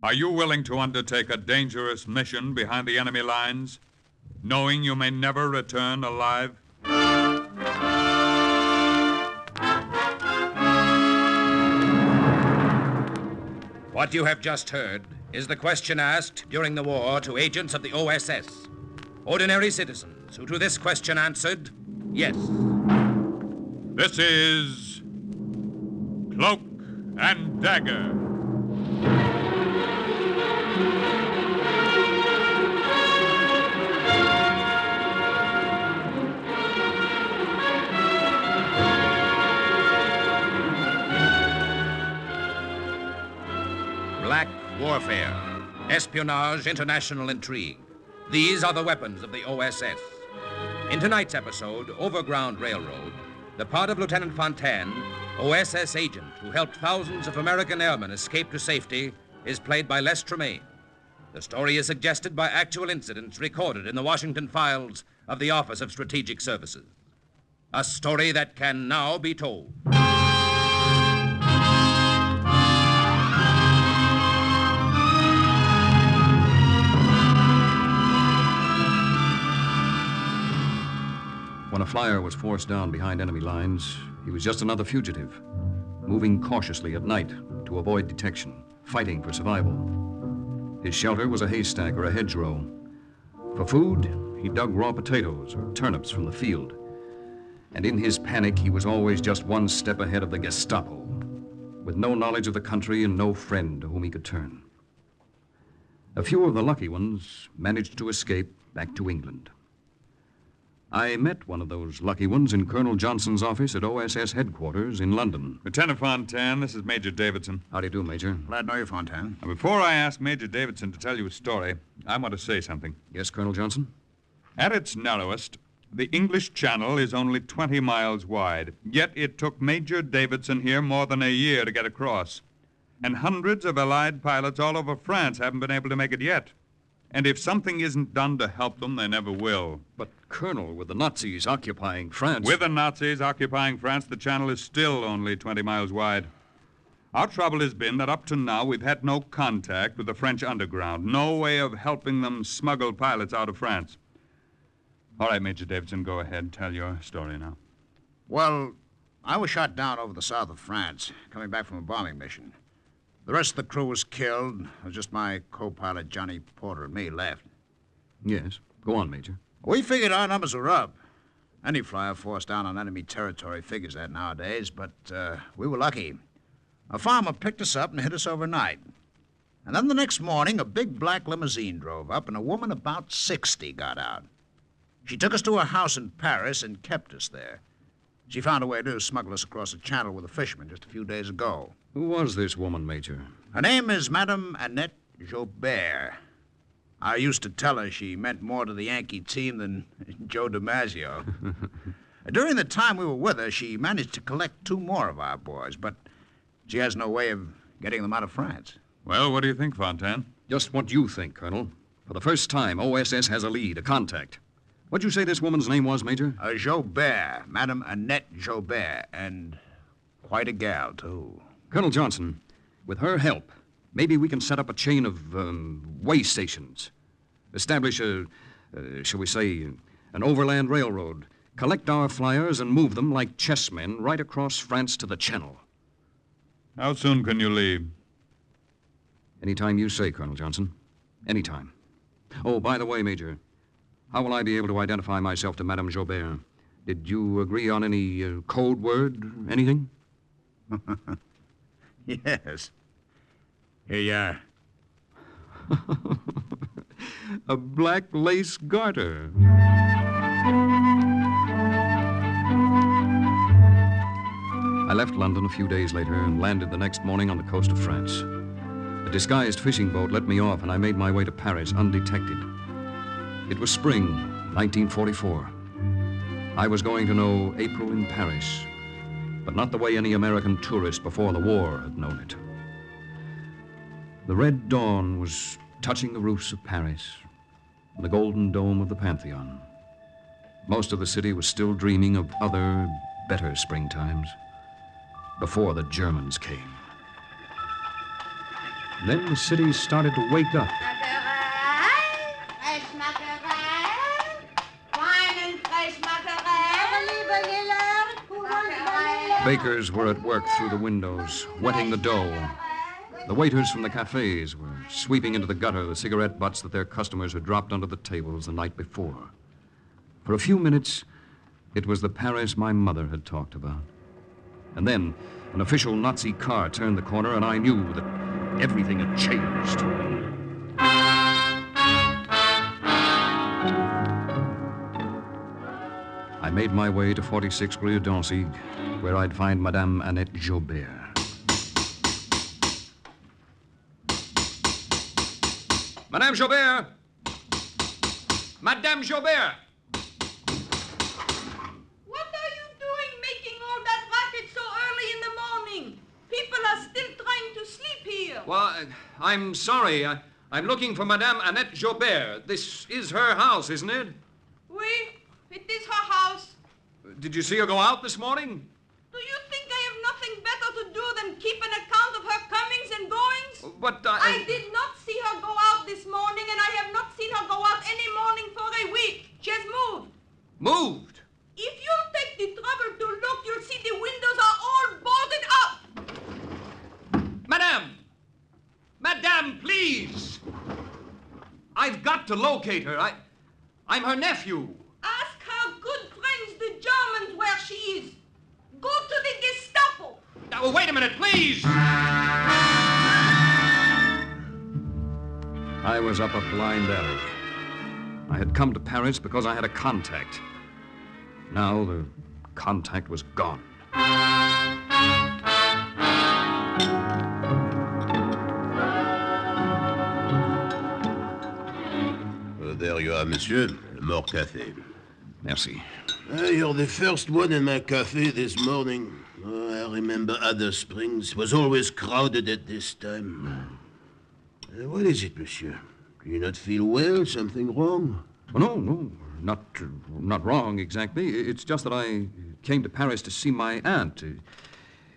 Are you willing to undertake a dangerous mission behind the enemy lines, knowing you may never return alive? What you have just heard is the question asked during the war to agents of the OSS. Ordinary citizens who to this question answered, yes. This is Cloak and Dagger. Black warfare, espionage, international intrigue. These are the weapons of the OSS. In tonight's episode, Overground Railroad, the part of Lieutenant Fontaine, OSS agent who helped thousands of American airmen escape to safety, is played by Les Tremaine. The story is suggested by actual incidents recorded in the Washington files of the Office of Strategic Services. A story that can now be told. When a flyer was forced down behind enemy lines, he was just another fugitive, moving cautiously at night to avoid detection, fighting for survival. His shelter was a haystack or a hedgerow. For food, he dug raw potatoes or turnips from the field. And in his panic, he was always just one step ahead of the Gestapo, with no knowledge of the country and no friend to whom he could turn. A few of the lucky ones managed to escape back to England. I met one of those lucky ones in Colonel Johnson's office at OSS headquarters in London. Lieutenant Fontaine, this is Major Davidson. How do you do, Major? Glad to know you, Fontaine. Now, before I ask Major Davidson to tell you a story, I want to say something. Yes, Colonel Johnson? At its narrowest, the English Channel is only 20 miles wide, yet it took Major Davidson here more than a year to get across. And hundreds of Allied pilots all over France haven't been able to make it yet. And if something isn't done to help them, they never will. But, Colonel, with the Nazis occupying France... With the Nazis occupying France, the channel is still only 20 miles wide. Our trouble has been that up to now we've had no contact with the French underground, no way of helping them smuggle pilots out of France. All right, Major Davidson, go ahead. Tell your story now. Well, I was shot down over the south of France, coming back from a bombing mission. The rest of the crew was killed. It was just my co-pilot, Johnny Porter, and me left. Yes. Go on, Major. We figured our numbers were up. Any flyer forced down on enemy territory figures that nowadays, but we were lucky. A farmer picked us up and hid us overnight. And then the next morning, a big black limousine drove up, and a woman about 60 got out. She took us to her house in Paris and kept us there. She found a way to smuggle us across the channel with a fisherman just a few days ago. Who was this woman, Major? Her name is Madame Annette Joubert. I used to tell her she meant more to the Yankee team than Joe DiMaggio. During the time we were with her, she managed to collect 2 more of our boys, but she has no way of getting them out of France. Well, what do you think, Fontaine? Just what you think, Colonel. For the first time, OSS has a lead, a contact. What'd you say this woman's name was, Major? Joubert, Madame Annette Joubert, and quite a gal, too. Colonel Johnson, with her help, maybe we can set up a chain of way stations. Establish shall we say, an overland railroad. Collect our flyers and move them like chessmen right across France to the Channel. How soon can you leave? Anytime you say, Colonel Johnson. Anytime. Oh, by the way, Major, how will I be able to identify myself to Madame Joubert? Did you agree on any code word, anything? Yes. Here you are. A black lace garter. I left London a few days later and landed the next morning on the coast of France. A disguised fishing boat let me off, and I made my way to Paris undetected. It was spring, 1944. I was going to know April in Paris, but not the way any American tourist before the war had known it. The red dawn was touching the roofs of Paris and the golden dome of the Pantheon. Most of the city was still dreaming of other, better springtimes before the Germans came. Then the city started to wake up. Bakers were at work through the windows, wetting the dough. The waiters from the cafes were sweeping into the gutter the cigarette butts that their customers had dropped under the tables the night before. For a few minutes, it was the Paris my mother had talked about. And then an official Nazi car turned the corner, and I knew that everything had changed. I made my way to 46 Rue d'Ancy, where I'd find Madame Annette Jobert. Madame Jobert! Madame Jobert! What are you doing making all that racket so early in the morning? People are still trying to sleep here. Well, I'm sorry. I'm looking for Madame Annette Jobert. This is her house, isn't it? Oui, it is her house. Did you see her go out this morning? Do you think I have nothing better to do than keep an account of her comings and goings? But I did not see her go out this morning, and I have not seen her go out any morning for a week. She has moved. Moved? If you'll take the trouble to look, you'll see the windows are all boarded up. Madame! Madame, please! I've got to locate her. I'm her nephew. Ask her good friends, the Germans, where she is. Go to the Gestapo. Now, wait a minute, please! I was up a blind alley. I had come to Paris because I had a contact. Now the contact was gone. There you are, monsieur. More café. Merci. You're the first one in my cafe this morning. Oh, I remember Adder Springs. It was always crowded at this time. What is it, monsieur? Do you not feel well? Something wrong? Oh, no, not wrong exactly. It's just that I came to Paris to see my aunt.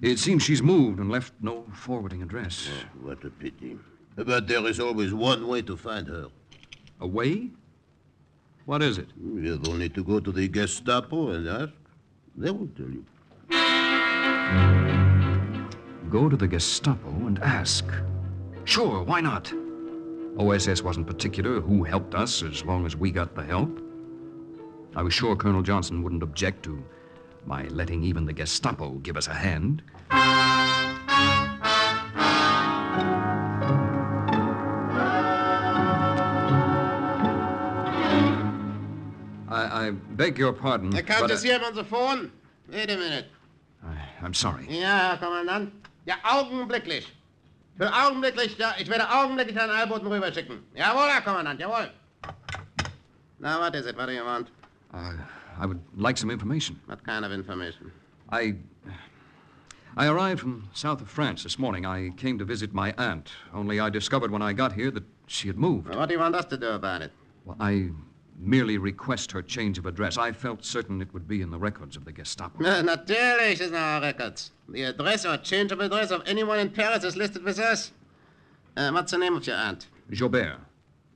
It seems she's moved and left no forwarding address. Oh, what a pity. But there is always one way to find her. A way? What is it? You have only to go to the Gestapo and ask. They will tell you. Go to the Gestapo and ask. Sure, why not? OSS wasn't particular who helped us as long as we got the help. I was sure Colonel Johnson wouldn't object to my letting even the Gestapo give us a hand. I beg your pardon. The Countess here on the phone. Wait a minute. I'm sorry. Ja, Herr Kommandant. Ja, augenblicklich. Für augenblicklich, ja, ich werde augenblicklich einen Eilboten rüberschicken. Jawohl, Herr Kommandant, jawohl. Now, what is it? What do you want? I would like some information. What kind of information? I arrived from south of France this morning. I came to visit my aunt, only I discovered when I got here that she had moved. Well, what do you want us to do about it? Well, I merely request her change of address. I felt certain it would be in the records of the Gestapo. Natürlich is in our records. The address or change of address of anyone in Paris is listed with us. What's the name of your aunt? Jobert.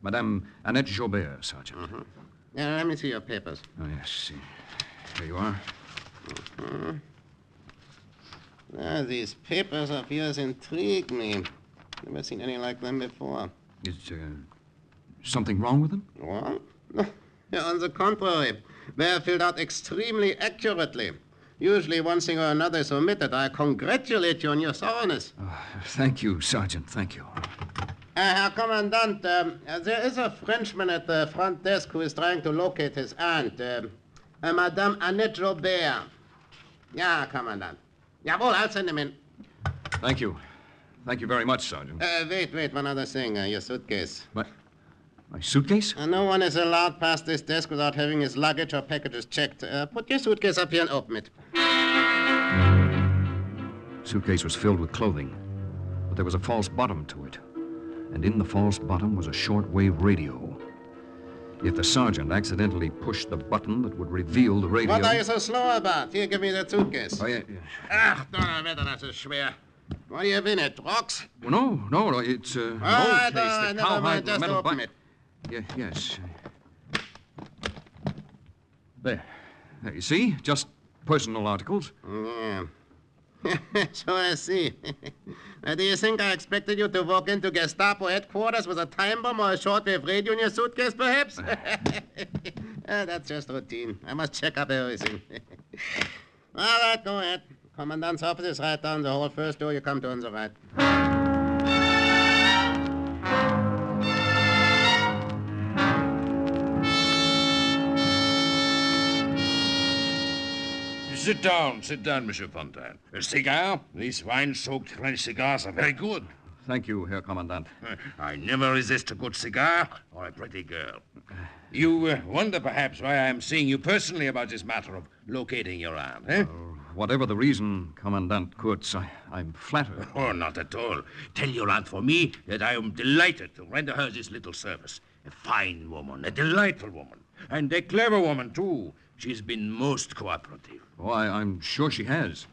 Madame Annette Jobert, Sergeant. Mm-hmm. Yeah, let me see your papers. Oh, yes. Here you are. Mm-hmm. These papers of yours intrigue me. Never seen any like them before. Is something wrong with them? What? No, on the contrary. They're filled out extremely accurately. Usually one thing or another is omitted. I congratulate you on your thoroughness. Thank you, Sergeant. Thank you. Herr Commandant, there is a Frenchman at the front desk who is trying to locate his aunt, Madame Annette Jobert. Ja, Commandant. Jawohl, I'll send him in. Thank you. Thank you very much, Sergeant. Wait, one other thing. Your suitcase. What? My suitcase? No one is allowed past this desk without having his luggage or packages checked. Put your suitcase up here and open it. Suitcase was filled with clothing, but there was a false bottom to it. And in the false bottom was a shortwave radio. If the sergeant accidentally pushed the button that would reveal the radio... What are you so slow about? Here, give me that suitcase. Oh, yeah. Ach, Donnerwetter, das ist schwer. What do you have in it, rocks? Well, no, it's an old right, case. The never cowhide mind, with just metal open butt- it. Yes. There, you see? Just personal articles. Yeah. So I see. Do you think I expected you to walk into Gestapo headquarters with a time bomb or a shortwave radio in your suitcase, perhaps? That's just routine. I must check up everything. All right, go ahead. Commandant's office is right down the hall. First door you come to on the right. Sit down, Monsieur Fontaine. A cigar? These wine-soaked French cigars are very good. Thank you, Herr Commandant. I never resist a good cigar or a pretty girl. You wonder perhaps why I am seeing you personally about this matter of locating your aunt, eh? Whatever the reason, Commandant Kurtz, I'm flattered. Oh, not at all. Tell your aunt for me that I am delighted to render her this little service. A fine woman, a delightful woman, and a clever woman, too. She's been most cooperative. Oh, I'm sure she has.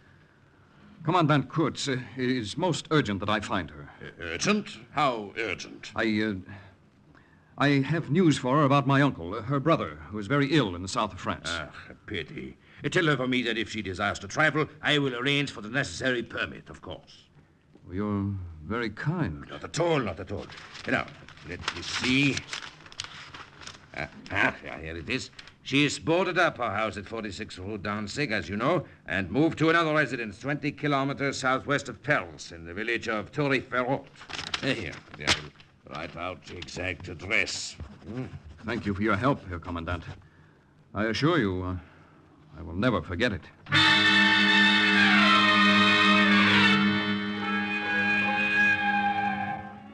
Commandant Kurtz, it is most urgent that I find her. Urgent? How urgent? I have news for her about my uncle, her brother, who is very ill in the south of France. Ah, a pity. Tell her for me that if she desires to travel, I will arrange for the necessary permit, of course. You're very kind. Not at all, not at all. Now, let me see. Here it is. She has boarded up her house at 46 Rue d'Anzig, as you know, and moved to another residence 20 kilometers southwest of Paris in the village of Tourry-Ferraud. Here, I will write out the exact address. Thank you for your help, Herr Commandant. I assure you, I will never forget it.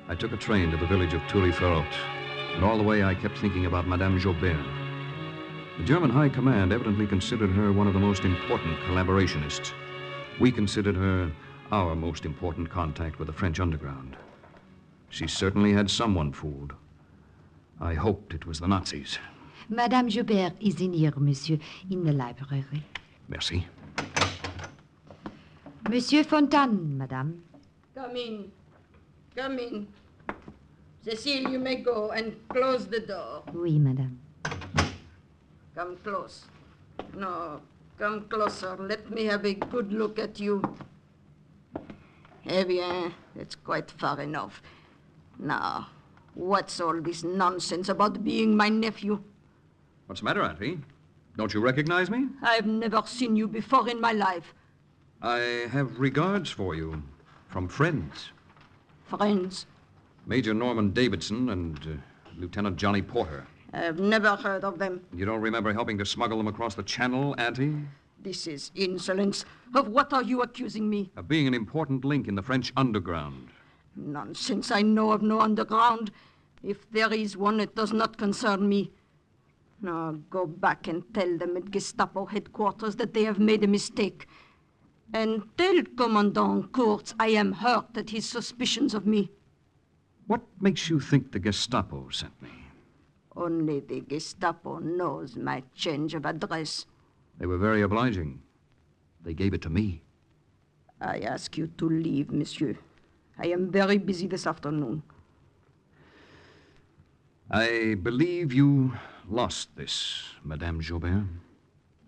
I took a train to the village of Tourry-Ferraud, and all the way I kept thinking about Madame Joubert. The German High Command evidently considered her one of the most important collaborationists. We considered her our most important contact with the French underground. She certainly had someone fooled. I hoped it was the Nazis. Madame Joubert is in here, monsieur, in the library. Merci. Monsieur Fontaine, madame. Come in. Come in. Cecile, you may go and close the door. Oui, madame. Come close. No, come closer. Let me have a good look at you. Eh bien, it's quite far enough. Now, what's all this nonsense about being my nephew? What's the matter, Auntie? Don't you recognize me? I've never seen you before in my life. I have regards for you from friends. Friends? Major Norman Davidson and Lieutenant Johnny Porter. I've never heard of them. You don't remember helping to smuggle them across the channel, Auntie? This is insolence. Of what are you accusing me? Of being an important link in the French underground. Nonsense. I know of no underground. If there is one, it does not concern me. Now, go back and tell them at Gestapo headquarters that they have made a mistake. And tell Commandant Kurtz I am hurt at his suspicions of me. What makes you think the Gestapo sent me? Only the Gestapo knows my change of address. They were very obliging. They gave it to me. I ask you to leave, monsieur. I am very busy this afternoon. I believe you lost this, Madame Joubert.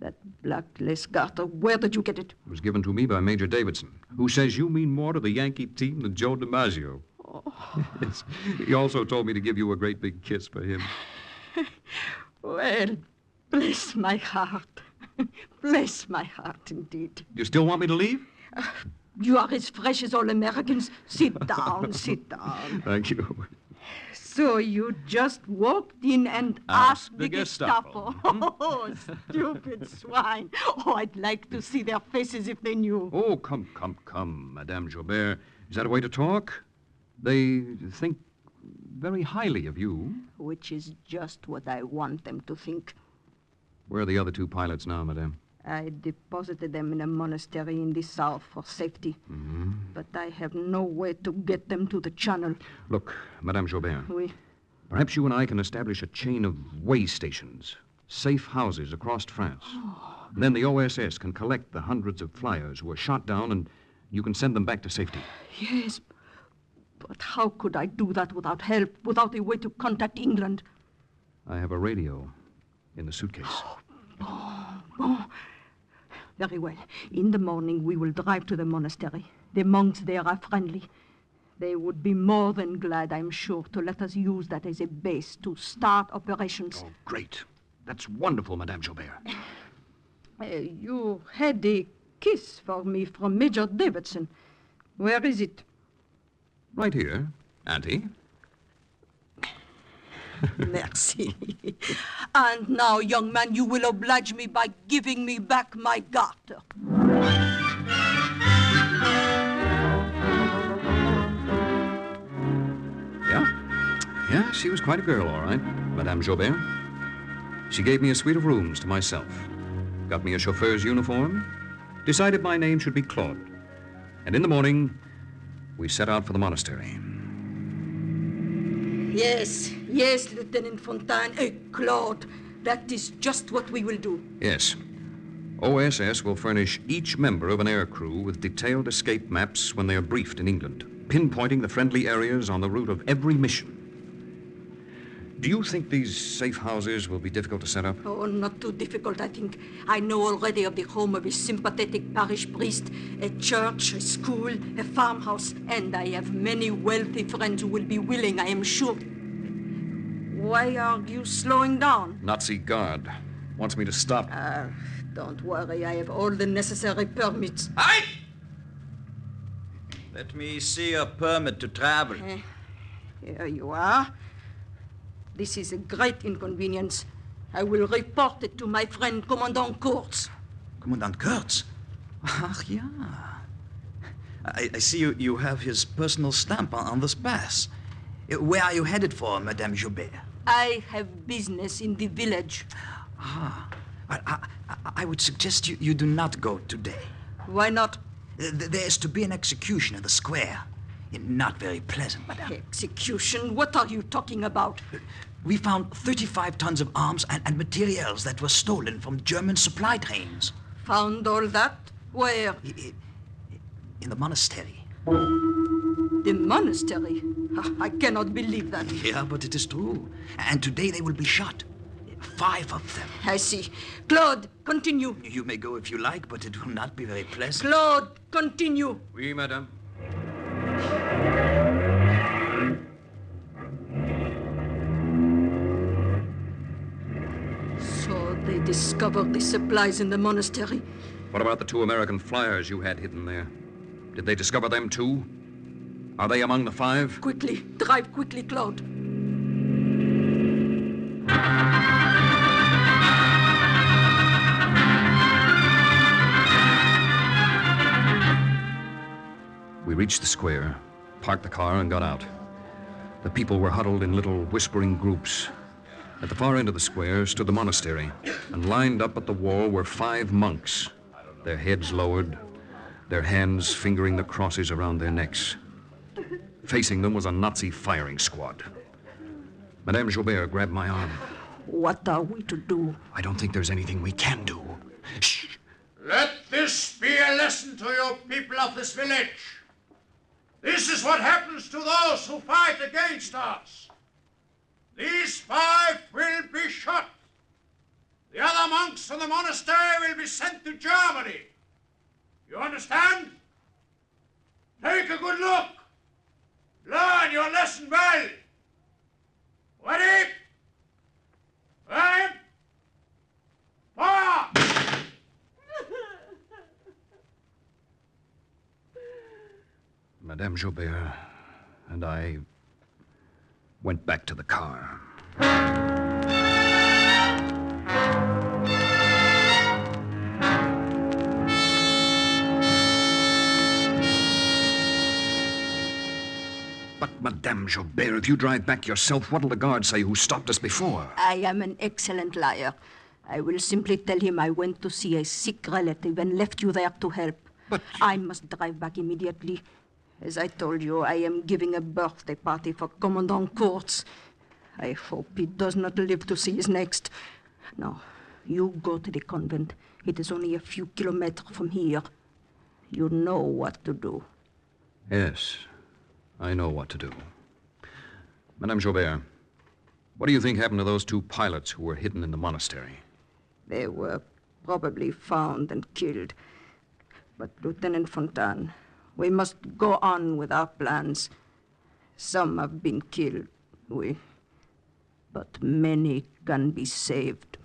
That black lace garter, where did you get it? It was given to me by Major Davidson, who says you mean more to the Yankee team than Joe DiMaggio. Oh. Yes. He also told me to give you a great big kiss for him. Well, bless my heart. Bless my heart, indeed. You still want me to leave? You are as fresh as all Americans. Sit down, sit down. Thank you. So you just walked in and asked the Gestapo. Oh, stupid swine. Oh, I'd like to see their faces if they knew. Oh, come, Madame Joubert. Is that a way to talk? They think very highly of you. Which is just what I want them to think. Where are the other two pilots now, Madame? I deposited them in a monastery in the south for safety. Mm-hmm. But I have no way to get them to the channel. Look, Madame Joubert. Oui. Perhaps you and I can establish a chain of way stations, safe houses across France. Then the OSS can collect the hundreds of flyers who were shot down and You can send them back to safety. Yes, but how could I do that without help, without a way to contact England? I have a radio in the suitcase. Bon. Very well. In the morning, we will drive to the monastery. The monks there are friendly. They would be more than glad, I'm sure, to let us use that as a base to start operations. Oh, great. That's wonderful, Madame Joubert. You had a kiss for me from Major Davidson. Where is it? Right here, Auntie. Merci. And now, young man, you will oblige me by giving me back my garter. Yeah, she was quite a girl, all right, Madame Joubert. She gave me a suite of rooms to myself, got me a chauffeur's uniform, decided my name should be Claude. And in the morning, we set out for the monastery. Yes, Lieutenant Fontaine. Claude, that is just what we will do. Yes. OSS will furnish each member of an air crew with detailed escape maps when they are briefed in England, pinpointing the friendly areas on the route of every mission. Do you think these safe houses will be difficult to set up? Oh, not too difficult, I think. I know already of the home of a sympathetic parish priest, a church, a school, a farmhouse, and I have many wealthy friends who will be willing, I am sure. Why are you slowing down? Nazi guard wants me to stop. Don't worry, I have all the necessary permits. Halt! Let me see your permit to travel. Here you are. This is a great inconvenience. I will report it to my friend Commandant Kurtz. Commandant Kurtz? Ach, ja. I see you have his personal stamp on this pass. Where are you headed for, Madame Joubert? I have business in the village. I would suggest you do not go today. Why not? There is to be an execution in the square. Not very pleasant, madame. Execution? What are you talking about? We found 35 tons of arms and materials that were stolen from German supply trains. Found all that? Where? In the monastery. The monastery? I cannot believe that. Yeah, but it is true. And today they will be shot. 5 of them. I see. Claude, continue. You may go if you like, but it will not be very pleasant. Claude, continue. Oui, madame. So they discovered the supplies in the monastery. What about the 2 American flyers you had hidden there? Did they discover them too? Are they among the 5? Quickly, drive quickly, Claude. We reached the square, parked the car, and got out. The people were huddled in little whispering groups. At the far end of the square stood the monastery, and lined up at the wall were 5 monks, their heads lowered, their hands fingering the crosses around their necks. Facing them was a Nazi firing squad. Madame Joubert grabbed my arm. What are we to do? I don't think there's anything we can do. Shh! Let this be a lesson to you people of this village. This is what happens to those who fight against us. These 5 will be shot. The other monks from the monastery will be sent to Germany. You understand? Take a good look. Learn your lesson well. Ready? Aim! Fire! Madame Joubert and I went back to the car. But, Madame Joubert, if you drive back yourself, what'll the guard say who stopped us before? I am an excellent liar. I will simply tell him I went to see a sick relative and left you there to help. But I must drive back immediately. As I told you, I am giving a birthday party for Commandant Kurtz. I hope he does not live to see his next. Now, you go to the convent. It is only a few kilometers from here. You know what to do. Yes, I know what to do. Madame Jaubert, what do you think happened to those 2 pilots who were hidden in the monastery? They were probably found and killed. But, Lieutenant Fontaine, we must go on with our plans. Some have been killed, but many can be saved.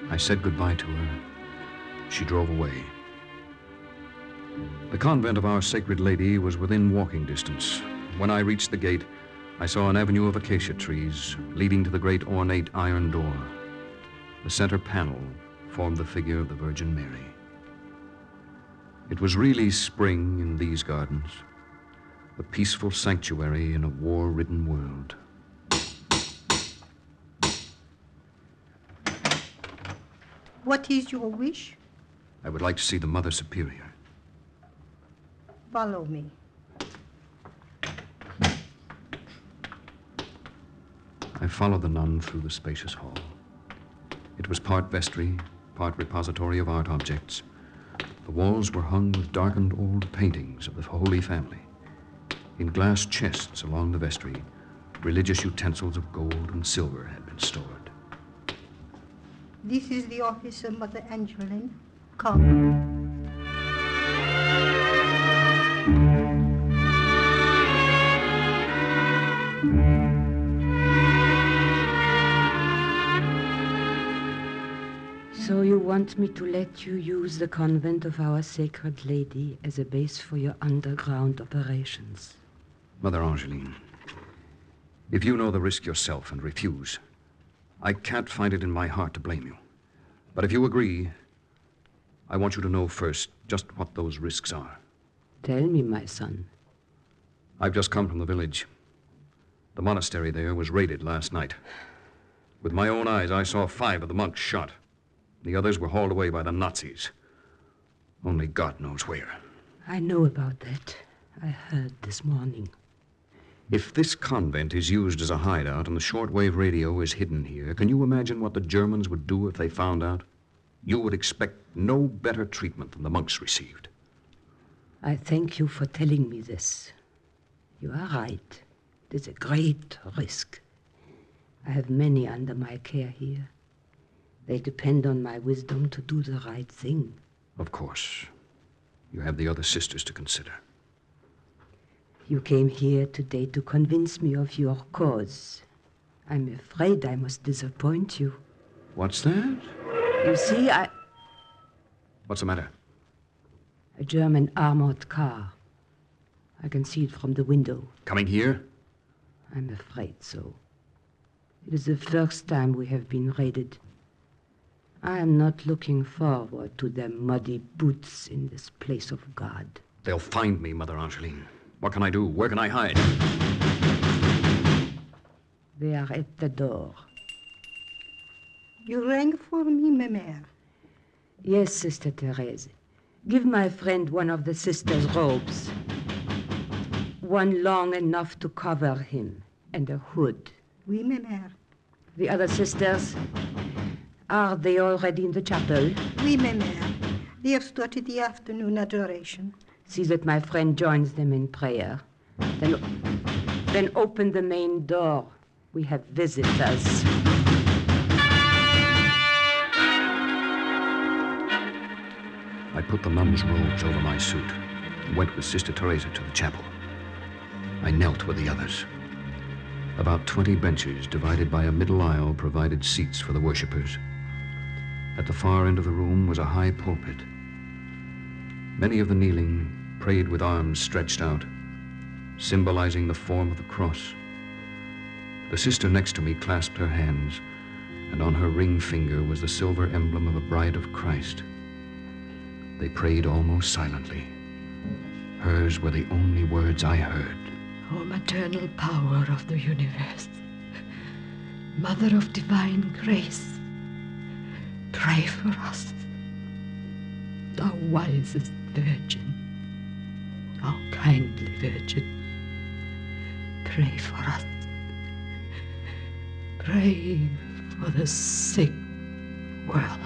I said goodbye to her. She drove away. The convent of Our Sacred Lady was within walking distance. When I reached the gate, I saw an avenue of acacia trees leading to the great ornate iron door. The center panel formed the figure of the Virgin Mary. It was really spring in these gardens, a peaceful sanctuary in a war-ridden world. What is your wish? I would like to see the Mother Superior. Follow me. I followed the nun through the spacious hall. It was part vestry, part repository of art objects. The walls were hung with darkened old paintings of the Holy Family. In glass chests along the vestry, religious utensils of gold and silver had been stored. This is the office of Mother Angeline. Come. So you want me to let you use the convent of Our Sacred Lady as a base for your underground operations? Mother Angeline, if you know the risk yourself and refuse, I can't find it in my heart to blame you. But if you agree, I want you to know first just what those risks are. Tell me, my son. I've just come from the village. The monastery there was raided last night. With my own eyes, I saw 5 of the monks shot. The others were hauled away by the Nazis. Only God knows where. I know about that. I heard this morning. If this convent is used as a hideout and the shortwave radio is hidden here, can you imagine what the Germans would do if they found out? You would expect no better treatment than the monks received. I thank you for telling me this. You are right. It is a great risk. I have many under my care here. They depend on my wisdom to do the right thing. Of course. You have the other sisters to consider. You came here today to convince me of your cause. I'm afraid I must disappoint you. What's that? You see, What's the matter? A German armored car. I can see it from the window. Coming here? I'm afraid so. It is the first time we have been raided. I am not looking forward to their muddy boots in this place of God. They'll find me, Mother Angeline. What can I do? Where can I hide? They are at the door. You rang for me, ma mère. Yes, Sister Therese. Give my friend one of the sisters' robes. One long enough to cover him, and a hood. Oui, ma mère. The other sisters, are they already in the chapel? Oui, ma mère. They have started the afternoon adoration. See that my friend joins them in prayer. Then open the main door. We have visitors. I put the nun's robes over my suit and went with Sister Teresa to the chapel. I knelt with the others. About 20 benches divided by a middle aisle provided seats for the worshippers. At the far end of the room was a high pulpit. Many of the kneeling prayed with arms stretched out, symbolizing the form of the cross. The sister next to me clasped her hands, and on her ring finger was the silver emblem of a bride of Christ. They prayed almost silently. Hers were the only words I heard. O maternal power of the universe, Mother of divine grace, pray for us. Thou wisest Virgin, thou kindly Virgin, pray for us. Pray for the sick world.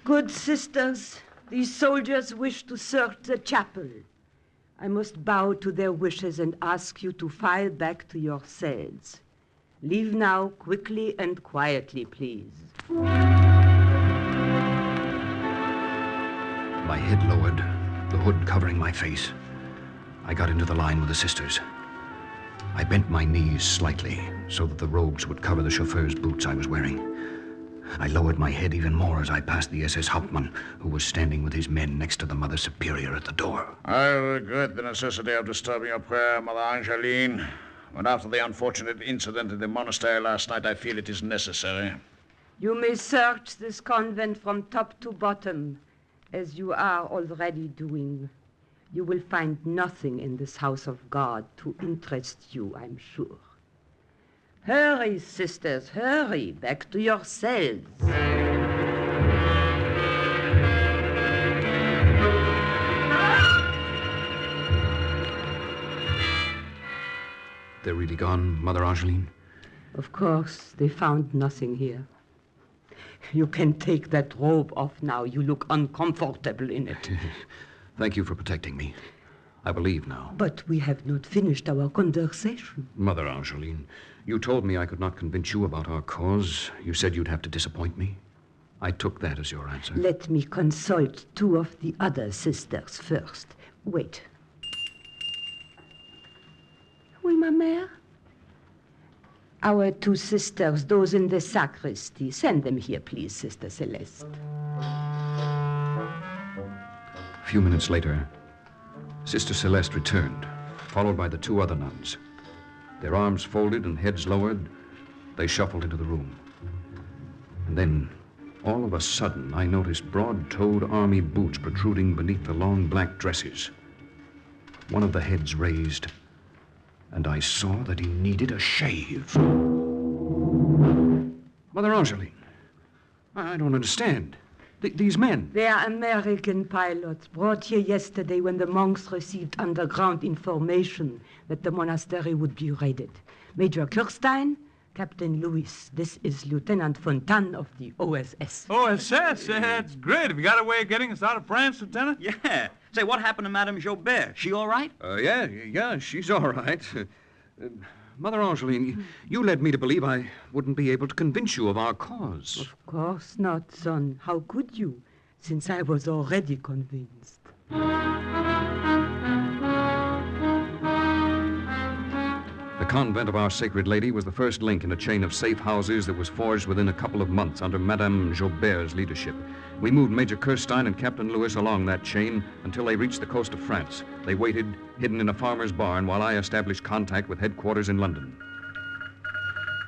Good sisters, these soldiers wish to search the chapel. I must bow to their wishes and ask you to file back to your cells. Leave now, quickly and quietly, please. My head lowered, the hood covering my face. I got into the line with the sisters. I bent my knees slightly so that the robes would cover the chauffeur's boots I was wearing. I lowered my head even more as I passed the SS Hauptmann, who was standing with his men next to the Mother Superior at the door. I regret the necessity of disturbing your prayer, Mother Angeline. But after the unfortunate incident in the monastery last night, I feel it is necessary. You may search this convent from top to bottom, as you are already doing. You will find nothing in this house of God to interest you, I'm sure. Hurry, sisters, hurry, back to your cells. They're really gone, Mother Angeline? Of course, they found nothing here. You can take that robe off now. You look uncomfortable in it. Thank you for protecting me. I believe now. But we have not finished our conversation. Mother Angeline, you told me I could not convince you about our cause. You said you'd have to disappoint me. I took that as your answer. Let me consult two of the other sisters first. Wait. Oui, ma mère? Our two sisters, those in the sacristy. Send them here, please, Sister Celeste. A few minutes later, Sister Celeste returned, followed by the two other nuns. Their arms folded and heads lowered, they shuffled into the room. And then, all of a sudden, I noticed broad-toed army boots protruding beneath the long black dresses. One of the heads raised, and I saw that he needed a shave. Mother Angeline, I don't understand. These men. They are American pilots brought here yesterday when the monks received underground information that the monastery would be raided. Major Kirstein, Captain Lewis. This is Lieutenant Fontaine of the OSS. OSS? That's great. Have you got a way of getting us out of France, Lieutenant? Yeah. Say, what happened to Madame Jobert? She all right? Yeah, she's all right. Mother Angeline, you led me to believe I wouldn't be able to convince you of our cause. Of course not, son. How could you, since I was already convinced? The convent of Our Sacred Lady was the first link in a chain of safe houses that was forged within a couple of months under Madame Jobert's leadership. We moved Major Kirstein and Captain Lewis along that chain until they reached the coast of France. They waited, hidden in a farmer's barn, while I established contact with headquarters in London.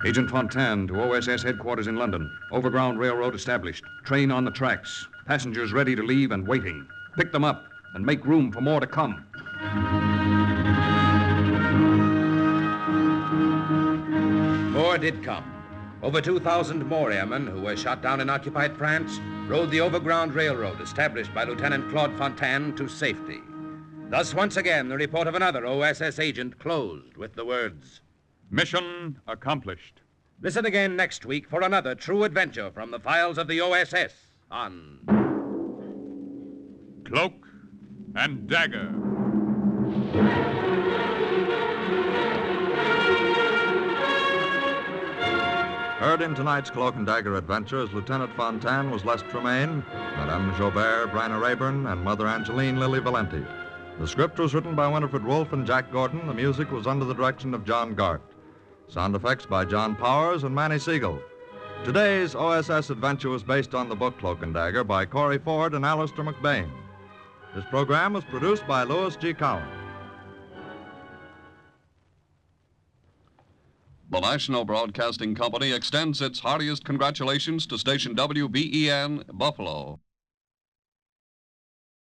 Agent Fontaine to OSS headquarters in London. Overground railroad established. Train on the tracks. Passengers ready to leave and waiting. Pick them up and make room for more to come. More did come. Over 2,000 more airmen who were shot down in occupied France rode the overground railroad established by Lieutenant Claude Fontaine to safety. Thus, once again, the report of another OSS agent closed with the words, Mission accomplished. Listen again next week for another true adventure from the files of the OSS on Cloak and Dagger. Heard in tonight's Cloak and Dagger adventure as Lieutenant Fontaine was Les Tremaine, Madame Jobert, Bryna Rayburn, and Mother Angeline Lily Valenti. The script was written by Winifred Wolfe and Jack Gordon. The music was under the direction of John Gart. Sound effects by John Powers and Manny Siegel. Today's OSS adventure was based on the book Cloak and Dagger by Corey Ford and Alistair McBain. This program was produced by Louis G. Cowan. The National Broadcasting Company extends its heartiest congratulations to station WBEN, Buffalo.